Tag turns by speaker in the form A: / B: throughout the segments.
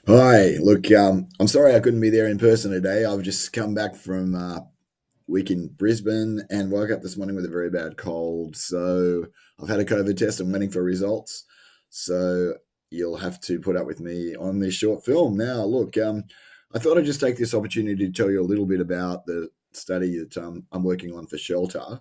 A: Hi, look, I'm sorry I couldn't be there in person today. I've just come back from week in Brisbane and woke up this morning with a very bad cold. So I've had a COVID test. I'm waiting for results. So you'll have to put up with me on this short film. Now, look, I thought I'd just take this opportunity to tell you a little bit about the study that I'm working on for Shelter.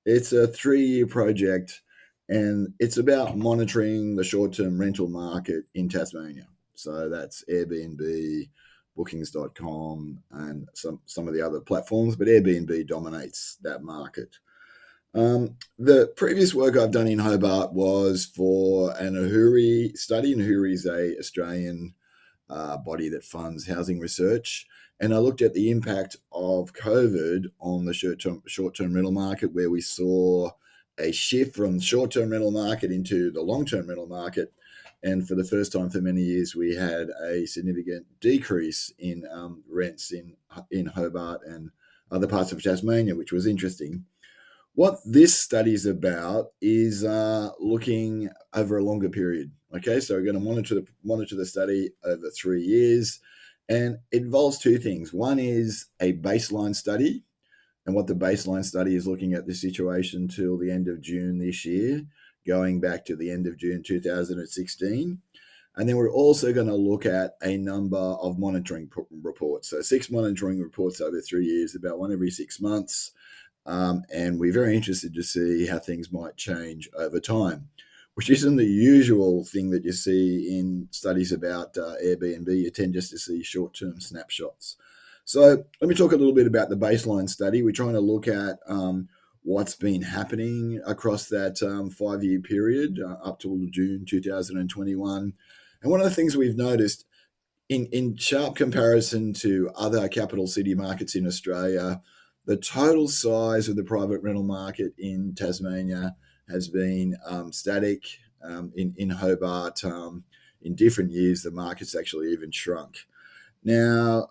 A: It's a 3-year project and it's about monitoring the short-term rental market in Tasmania. So that's Airbnb, bookings.com, and some of the other platforms, but Airbnb dominates that market. The previous work I've done in Hobart was for an Ahuri study. And Ahuri is a Australian body that funds housing research. And I looked at the impact of COVID on the short-term rental market, where we saw a shift from the short-term rental market into the long-term rental market. And for the first time for many years, we had a significant decrease in rents in Hobart and other parts of Tasmania, which was interesting. What this study is about is looking over a longer period. Okay, so we're going to monitor the study over 3 years, and it involves two things. One is a baseline study, and what the baseline study is looking at the situation till the end of June this year, going back to the end of June 2016. And then we're also going to look at a number of monitoring reports. So 6 monitoring reports over 3 years, about one every 6 months. And we're very interested to see how things might change over time, which isn't the usual thing that you see in studies about Airbnb. You tend just to see short-term snapshots. So let me talk a little bit about the baseline study. We're trying to look at what's been happening across that 5-year period up to June 2021. And one of the things we've noticed in sharp comparison to other capital city markets in Australia, the total size of the private rental market in Tasmania has been static. In Hobart, in different years, the market's actually even shrunk. Now,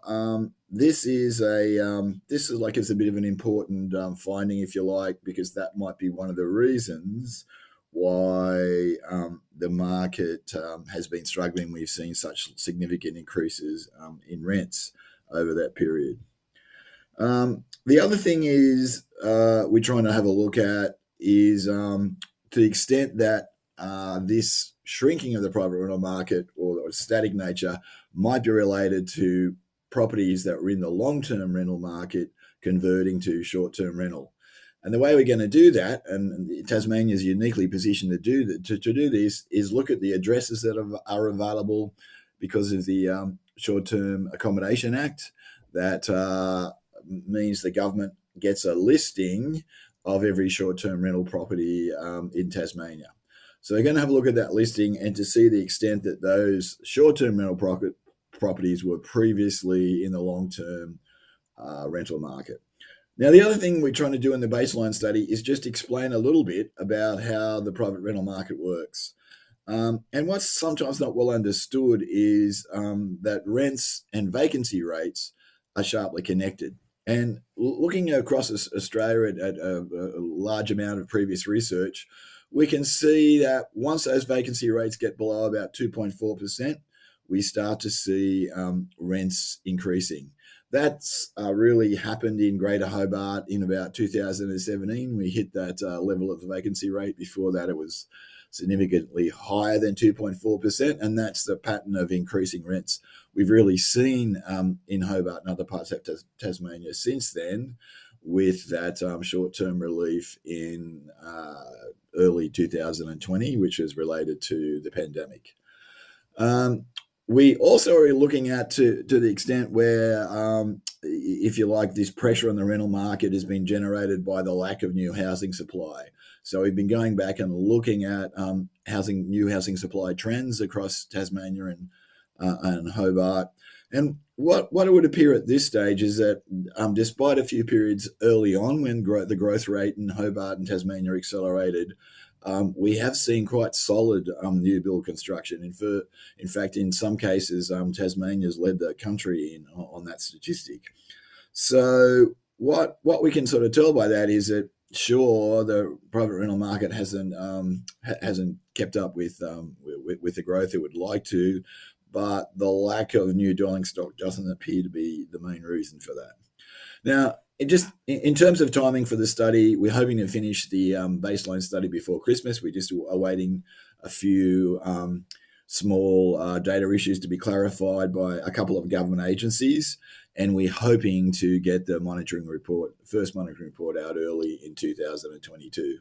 A: this is like it's a bit of an important finding, if you like, because that might be one of the reasons why the market has been struggling. We've seen such significant increases in rents over that period. The other thing is we're trying to have a look at is to the extent that this shrinking of the private rental market or static nature might be related to properties that were in the long-term rental market converting to short-term rental. And the way we're going to do that, and Tasmania is uniquely positioned to do this, is look at the addresses that are available because of the Short-Term Accommodation Act. That means the government gets a listing of every short-term rental property in Tasmania. So they're going to have a look at that listing and to see the extent that those short-term rental properties were previously in the long-term rental market. Now, the other thing we're trying to do in the baseline study is just explain a little bit about how the private rental market works. And what's sometimes not well understood is that rents and vacancy rates are sharply connected. And looking across Australia at a large amount of previous research, we can see that once those vacancy rates get below about 2.4%, we start to see rents increasing. That's really happened in Greater Hobart in about 2017. We hit that level of the vacancy rate. Before that, it was significantly higher than 2.4%, and that's the pattern of increasing rents we've really seen in Hobart and other parts of Tasmania since then, with that short-term relief in early 2020, which was related to the pandemic. We also are looking at to the extent where, if you like, this pressure on the rental market has been generated by the lack of new housing supply. So we've been going back and looking at new housing supply trends across Tasmania and Hobart. And what it would appear at this stage is that despite a few periods early on when the growth rate in Hobart and Tasmania accelerated, we have seen quite solid new build construction. In fact, in some cases, Tasmania's led the country on that statistic. So what we can sort of tell by that is that sure, the private rental market hasn't kept up with the growth it would like to, but the lack of new dwelling stock doesn't appear to be the main reason for that. Now, in terms of timing for the study, we're hoping to finish the baseline study before Christmas. We're just awaiting a few small data issues to be clarified by a couple of government agencies, and we're hoping to get the first monitoring report out early in 2022.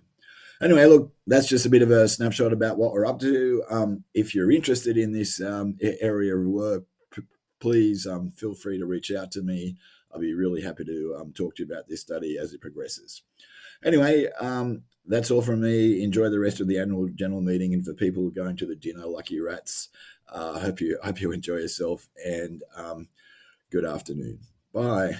A: Anyway, look, that's just a bit of a snapshot about what we're up to. If you're interested in this area of work, please feel free to reach out to me. I'll be really happy to talk to you about this study as it progresses. Anyway, that's all from me. Enjoy the rest of the annual general meeting, and for people going to the dinner, lucky rats. Hope you enjoy yourself, and good afternoon. Bye.